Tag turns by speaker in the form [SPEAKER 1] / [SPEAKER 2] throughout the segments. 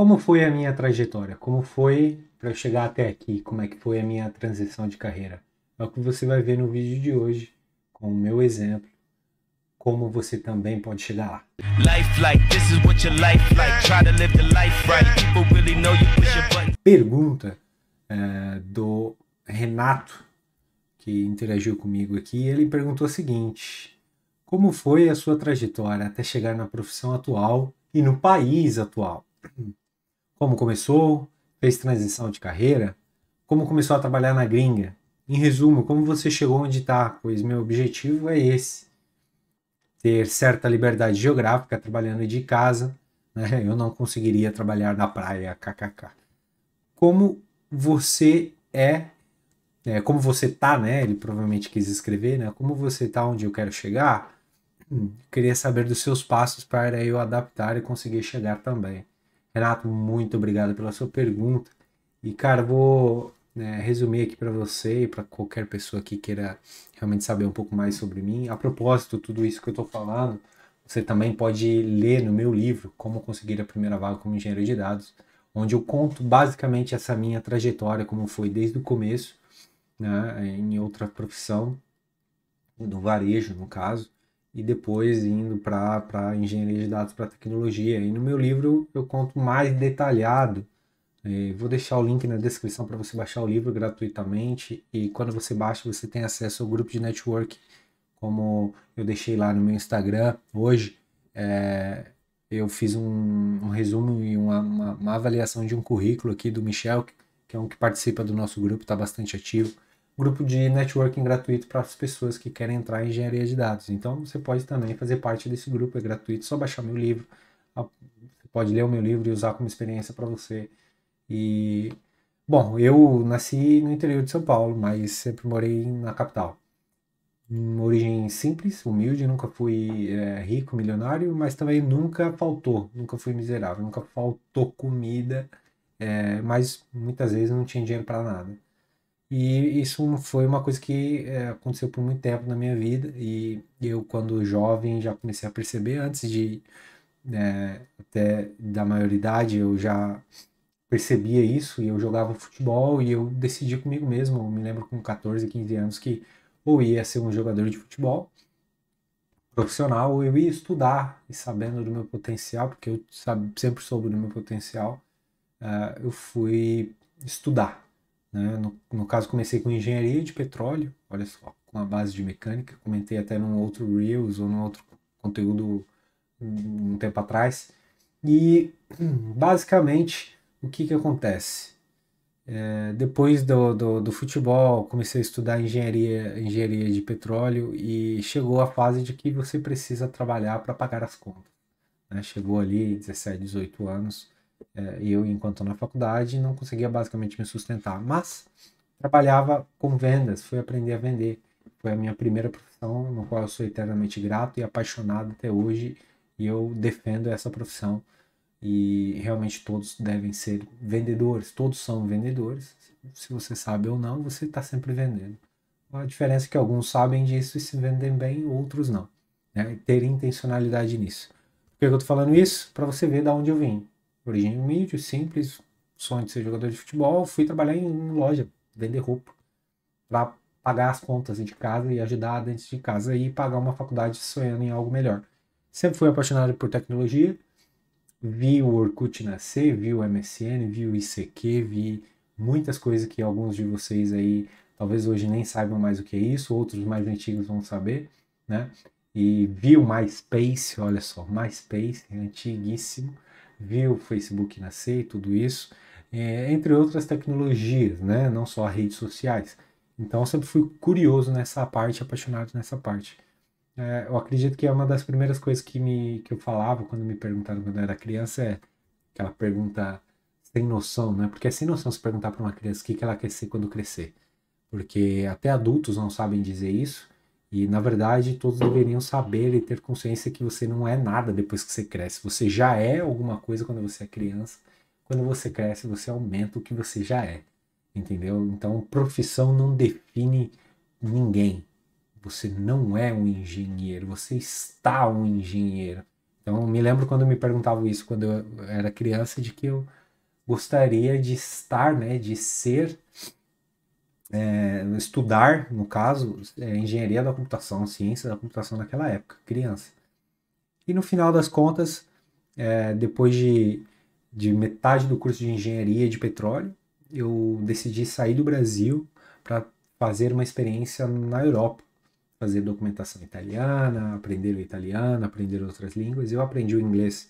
[SPEAKER 1] Como foi a minha trajetória? Como foi para eu chegar até aqui? Como é que foi a minha transição de carreira? É o que você vai ver no vídeo de hoje, com o meu exemplo, como você também pode chegar lá. Pergunta do Renato, que interagiu comigo aqui. Ele perguntou o seguinte: como foi a sua trajetória até chegar na profissão atual e no país atual? Como começou? Fez transição de carreira? Como começou a trabalhar na gringa? Em resumo, como você chegou onde está? Pois meu objetivo é esse: ter certa liberdade geográfica trabalhando de casa. Né? Eu não conseguiria trabalhar na praia, kkk. Como você como você tá, né? Ele provavelmente quis escrever, né? Como você tá onde eu quero chegar? Queria saber dos seus passos para eu adaptar e conseguir chegar também. Renato, muito obrigado pela sua pergunta. E, cara, vou resumir aqui para você e para qualquer pessoa que queira realmente saber um pouco mais sobre mim. A propósito, tudo isso que eu estou falando, você também pode ler no meu livro, Como Conseguir a Primeira Vaga como Engenheiro de Dados, onde eu conto basicamente essa minha trajetória, como foi desde o começo, né, em outra profissão, no varejo, no caso, e depois indo para engenharia de dados para tecnologia. E no meu livro eu conto mais detalhado. Vou deixar o link na descrição para você baixar o livro gratuitamente. E quando você baixa, você tem acesso ao grupo de network, como eu deixei lá no meu Instagram hoje. Eu fiz um resumo e uma avaliação de um currículo aqui do Michel, que é um que participa do nosso grupo, está bastante ativo. Grupo de networking gratuito para as pessoas que querem entrar em engenharia de dados. Então você pode também fazer parte desse grupo, é gratuito, só baixar meu livro. Você pode ler o meu livro e usar como experiência para você. E, bom, eu nasci no interior de São Paulo, mas sempre morei na capital. Uma origem simples, humilde, nunca fui rico, milionário, mas também nunca faltou, nunca fui miserável, nunca faltou comida, mas muitas vezes não tinha dinheiro para nada. E isso foi uma coisa que aconteceu por muito tempo na minha vida, e eu, quando jovem, já comecei a perceber, antes de até da maioridade, eu já percebia isso, e eu jogava futebol, e eu decidi comigo mesmo, eu me lembro com 14, 15 anos, que ou ia ser um jogador de futebol profissional, ou eu ia estudar, e sabendo do meu potencial, porque eu sempre soube do meu potencial, eu fui estudar. Né? No caso, comecei com engenharia de petróleo, olha só, com a base de mecânica, comentei até num outro Reels ou num outro conteúdo um tempo atrás. E basicamente, o que que acontece? Depois do futebol, comecei a estudar engenharia de petróleo e chegou a fase de que você precisa trabalhar para pagar as contas. Né? Chegou ali 17, 18 anos, e eu, enquanto na faculdade, não conseguia basicamente me sustentar. Mas trabalhava com vendas, fui aprender a vender. Foi a minha primeira profissão, no qual eu sou eternamente grato e apaixonado até hoje, e eu defendo essa profissão. E realmente todos devem ser vendedores, todos são vendedores. Se você sabe ou não, você está sempre vendendo. A diferença é que alguns sabem disso e se vendem bem, outros não. Né? Ter intencionalidade nisso. Por que eu estou falando isso? Para você ver de onde eu vim. Origem humilde, simples, sonho de ser jogador de futebol, fui trabalhar em loja, vender roupa, para pagar as contas de casa e ajudar dentro de casa e pagar uma faculdade sonhando em algo melhor. Sempre fui apaixonado por tecnologia, vi o Orkut nascer, vi o MSN, vi o ICQ, vi muitas coisas que alguns de vocês aí talvez hoje nem saibam mais o que é isso, outros mais antigos vão saber, né? E vi o MySpace, olha só, MySpace, antiguíssimo, vi o Facebook nascer e tudo isso, entre outras tecnologias, né? Não só redes sociais. Então eu sempre fui curioso nessa parte, apaixonado nessa parte. Eu acredito que é uma das primeiras coisas que eu falava quando me perguntaram quando eu era criança, é aquela pergunta sem noção, né? Porque é sem noção se perguntar para uma criança o que ela quer ser quando crescer. Porque até adultos não sabem dizer isso, e na verdade todos deveriam saber e ter consciência que você não é nada depois que você cresce. Você já é alguma coisa quando você é criança, quando você cresce você aumenta o que você já é, entendeu? Então profissão não define ninguém. Você não é um engenheiro, você está um engenheiro. Então, me lembro quando me perguntavam isso quando eu era criança, de que eu gostaria de estar, né, de ser, estudar, no caso, engenharia da computação, ciência da computação naquela época, criança. E no final das contas, depois de metade do curso de engenharia de petróleo, eu decidi sair do Brasil para fazer uma experiência na Europa, fazer documentação italiana, aprender o italiano, aprender outras línguas. Eu aprendi o inglês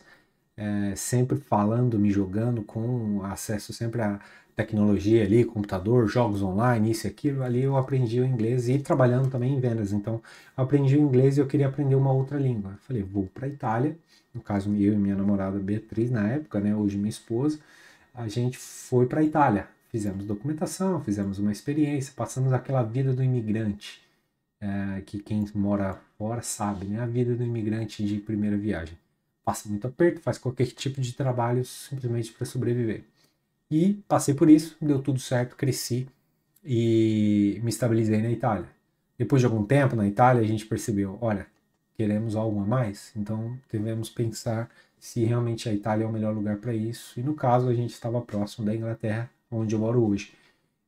[SPEAKER 1] sempre falando, me jogando, com acesso sempre à tecnologia ali, computador, jogos online, isso e aquilo. Ali eu aprendi o inglês e trabalhando também em vendas. Então, eu aprendi o inglês e eu queria aprender uma outra língua. Eu falei, vou para a Itália. No caso, eu e minha namorada Beatriz, na época, né, hoje minha esposa, a gente foi para a Itália. Fizemos documentação, fizemos uma experiência, passamos aquela vida do imigrante, que quem mora fora sabe, né? A vida do imigrante de primeira viagem. Passa muito aperto, faz qualquer tipo de trabalho simplesmente para sobreviver. E passei por isso, deu tudo certo, cresci e me estabilizei na Itália. Depois de algum tempo na Itália, a gente percebeu, olha, queremos algo a mais, então devemos pensar se realmente a Itália é o melhor lugar para isso. E no caso, a gente estava próximo da Inglaterra, onde eu moro hoje.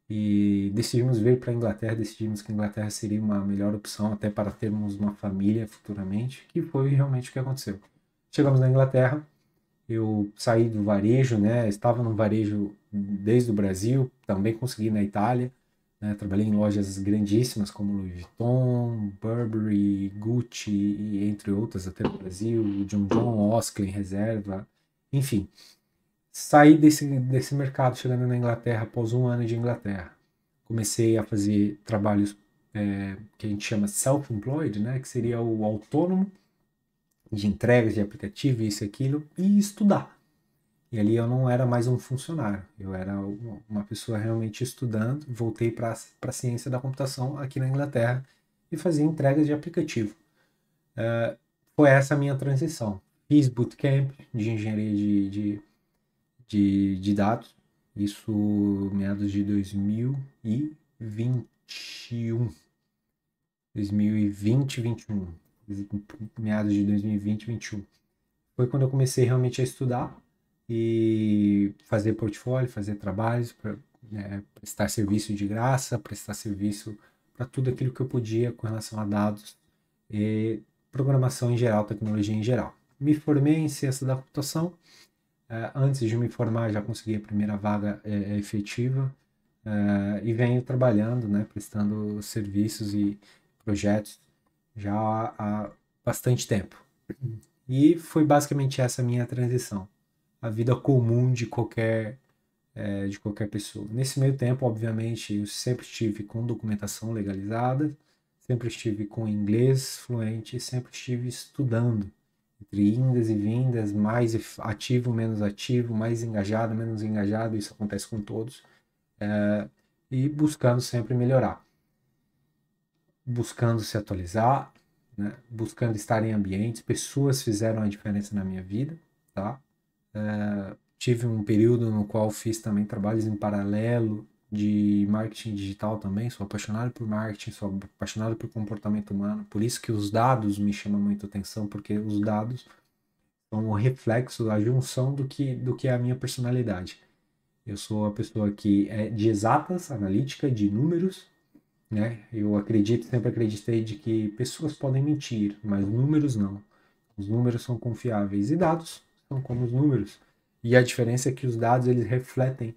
[SPEAKER 1] E decidimos vir para a Inglaterra, decidimos que a Inglaterra seria uma melhor opção até para termos uma família futuramente, que foi realmente o que aconteceu. Chegamos na Inglaterra, eu saí do varejo, né? Estava no varejo desde o Brasil, também consegui na Itália, né? Trabalhei em lojas grandíssimas como Louis Vuitton, Burberry, Gucci e entre outras até no Brasil, John John, Osklen, Reserva, enfim. Saí desse mercado chegando na Inglaterra após um ano de Inglaterra. Comecei a fazer trabalhos que a gente chama self-employed, né? Que seria o autônomo, de entregas de aplicativo, isso e aquilo, e estudar. E ali eu não era mais um funcionário, eu era uma pessoa realmente estudando. Voltei para a ciência da computação aqui na Inglaterra e fazia entregas de aplicativo. Foi essa a minha transição. Fiz bootcamp de engenharia de dados, isso meados de 2021. 2020, 21. Meados de 2020, 21. Foi quando eu comecei realmente a estudar e fazer portfólio, fazer trabalhos, prestar serviço de graça, prestar serviço para tudo aquilo que eu podia com relação a dados e programação em geral, tecnologia em geral. Me formei em ciência da computação. Antes de me formar, já consegui a primeira vaga efetiva, e venho trabalhando, né, prestando serviços e projetos já há bastante tempo. E foi basicamente essa minha transição, a vida comum de qualquer pessoa. Nesse meio tempo, obviamente, eu sempre estive com documentação legalizada, sempre estive com inglês fluente, sempre estive estudando, entre indas e vindas, mais ativo, menos ativo, mais engajado, menos engajado, isso acontece com todos, e buscando sempre melhorar, buscando se atualizar, né? Buscando estar em ambientes, pessoas fizeram a diferença na minha vida, tá? Tive um período no qual fiz também trabalhos em paralelo de marketing digital também, sou apaixonado por marketing, sou apaixonado por comportamento humano, por isso que os dados me chamam muito atenção, porque os dados são o reflexo, a junção do que é a minha personalidade. Eu sou a pessoa que é de exatas, analítica, de números, né? Eu acredito, sempre acreditei de que pessoas podem mentir, mas números não. Os números são confiáveis e dados são como os números. E a diferença é que os dados eles refletem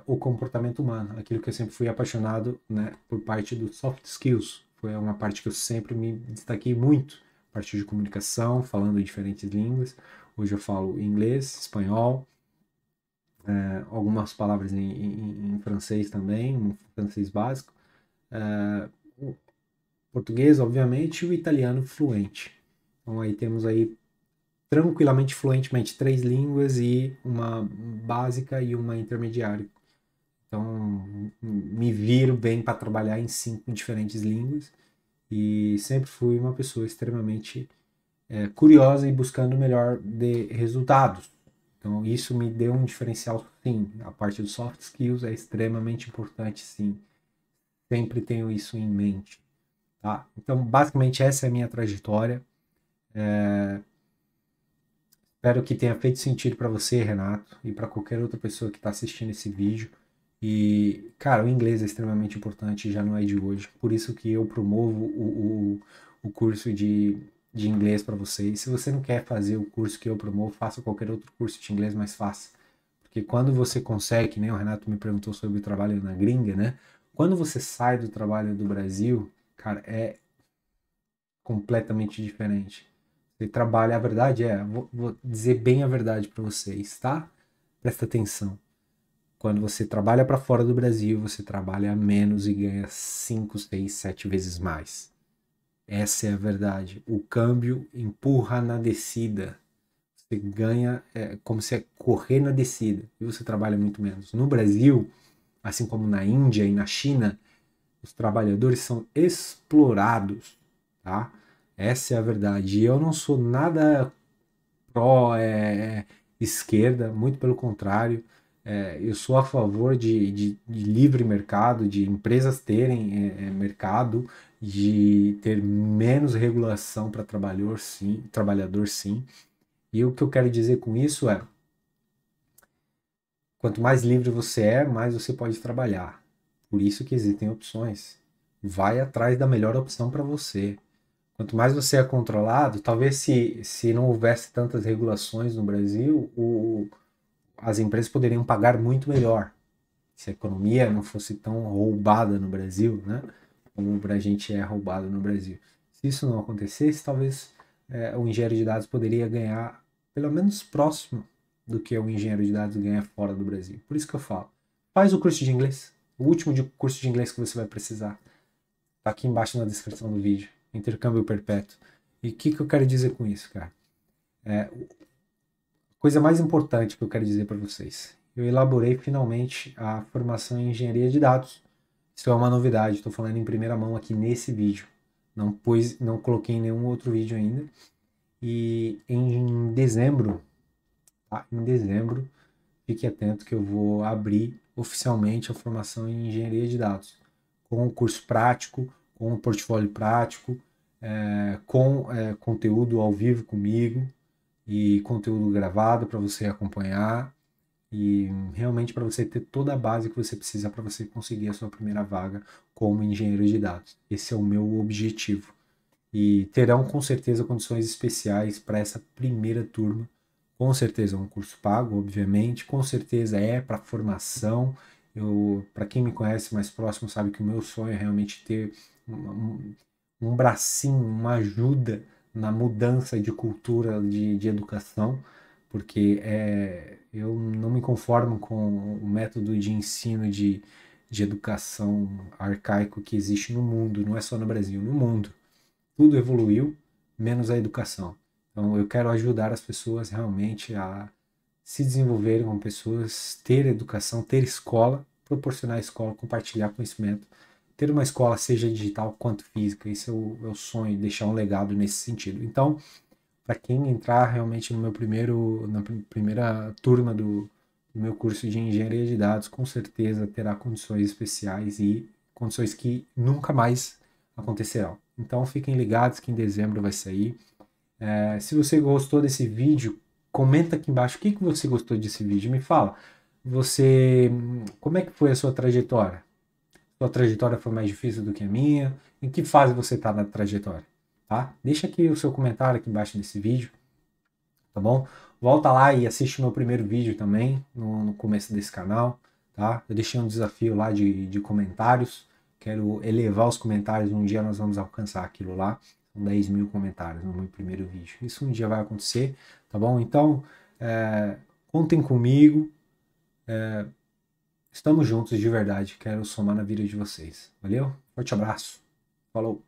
[SPEAKER 1] o comportamento humano, aquilo que eu sempre fui apaixonado, né, por parte dos soft skills. Foi uma parte que eu sempre me destaquei muito, parte de comunicação, falando diferentes línguas. Hoje eu falo inglês, espanhol, algumas palavras em francês também, um francês básico, o português, obviamente, e o italiano fluente. Então aí temos aí tranquilamente, fluentemente, três línguas e uma básica e uma intermediária. Então, me viro bem para trabalhar em 5 diferentes línguas e sempre fui uma pessoa extremamente curiosa e buscando o melhor de resultados. Então, isso me deu um diferencial, sim. A parte dos soft skills é extremamente importante, sim. Sempre tenho isso em mente. Tá? Então, basicamente, essa é a minha trajetória. Espero que tenha feito sentido para você, Renato, e para qualquer outra pessoa que está assistindo esse vídeo. E, cara, o inglês é extremamente importante, já não é de hoje. Por isso que eu promovo o curso de inglês para vocês. Se você não quer fazer o curso que eu promovo, faça qualquer outro curso de inglês, mas faça. Porque quando você consegue, que nem o Renato me perguntou sobre o trabalho na gringa, né? Quando você sai do trabalho do Brasil, cara, é completamente diferente. Você trabalha, a verdade é, vou dizer bem a verdade para vocês, tá? Presta atenção. Quando você trabalha para fora do Brasil, você trabalha menos e ganha 5, 6, 7 vezes mais. Essa é a verdade. O câmbio empurra na descida. Você ganha como se é correr na descida e você trabalha muito menos. No Brasil, assim como na Índia e na China, os trabalhadores são explorados, tá? Essa é a verdade. E eu não sou nada pró esquerda, muito pelo contrário. Eu sou a favor de livre mercado, de empresas terem mercado, de ter menos regulação para trabalhador sim. E o que eu quero dizer com isso é, quanto mais livre você é, mais você pode trabalhar. Por isso que existem opções. Vai atrás da melhor opção para você. Quanto mais você é controlado, talvez se não houvesse tantas regulações no Brasil, as empresas poderiam pagar muito melhor. Se a economia não fosse tão roubada no Brasil, né? Como a gente é roubado no Brasil. Se isso não acontecesse, talvez o engenheiro de dados poderia ganhar pelo menos próximo do que o engenheiro de dados ganha fora do Brasil. Por isso que eu falo. Faz o curso de inglês. O último curso de inglês que você vai precisar. Tá aqui embaixo na descrição do vídeo. Intercâmbio perpétuo. E o que eu quero dizer com isso, cara? Coisa mais importante que eu quero dizer para vocês. Eu elaborei finalmente a formação em engenharia de dados. Isso é uma novidade, estou falando em primeira mão aqui nesse vídeo. Não coloquei em nenhum outro vídeo ainda. E em dezembro, tá? Em dezembro, fique atento que eu vou abrir oficialmente a formação em engenharia de dados, com o curso prático, com o portfólio prático, com conteúdo ao vivo comigo e conteúdo gravado para você acompanhar e realmente para você ter toda a base que você precisa para você conseguir a sua primeira vaga como engenheiro de dados. Esse é o meu objetivo. E terão com certeza condições especiais para essa primeira turma. Com certeza é um curso pago, obviamente, com certeza é para formação. Para quem me conhece mais próximo, sabe que o meu sonho é realmente ter um bracinho, uma ajuda na mudança de cultura de educação, porque eu não me conformo com o método de ensino de educação arcaico que existe no mundo, não é só no Brasil, no mundo. Tudo evoluiu, menos a educação. Então eu quero ajudar as pessoas realmente a se desenvolverem como pessoas, ter educação, ter escola, proporcionar escola, compartilhar conhecimento, ter uma escola seja digital quanto física. Isso é o sonho, deixar um legado nesse sentido. Então, para quem entrar realmente no na primeira turma do meu curso de engenharia de dados, com certeza terá condições especiais e condições que nunca mais acontecerão. Então fiquem ligados que em dezembro vai sair. Se você gostou desse vídeo, comenta aqui embaixo o que você gostou desse vídeo. Me fala, como é que foi a sua trajetória? Sua trajetória foi mais difícil do que a minha? Em que fase você está na trajetória? Tá? Deixa aqui o seu comentário aqui embaixo desse vídeo, tá bom? Volta lá e assiste meu primeiro vídeo também, no começo desse canal, tá? Eu deixei um desafio lá de comentários, quero elevar os comentários, um dia nós vamos alcançar aquilo lá, são 10 mil comentários no meu primeiro vídeo. Isso um dia vai acontecer, tá bom? Então, contem comigo, estamos juntos de verdade, quero somar na vida de vocês. Valeu? Forte abraço, falou!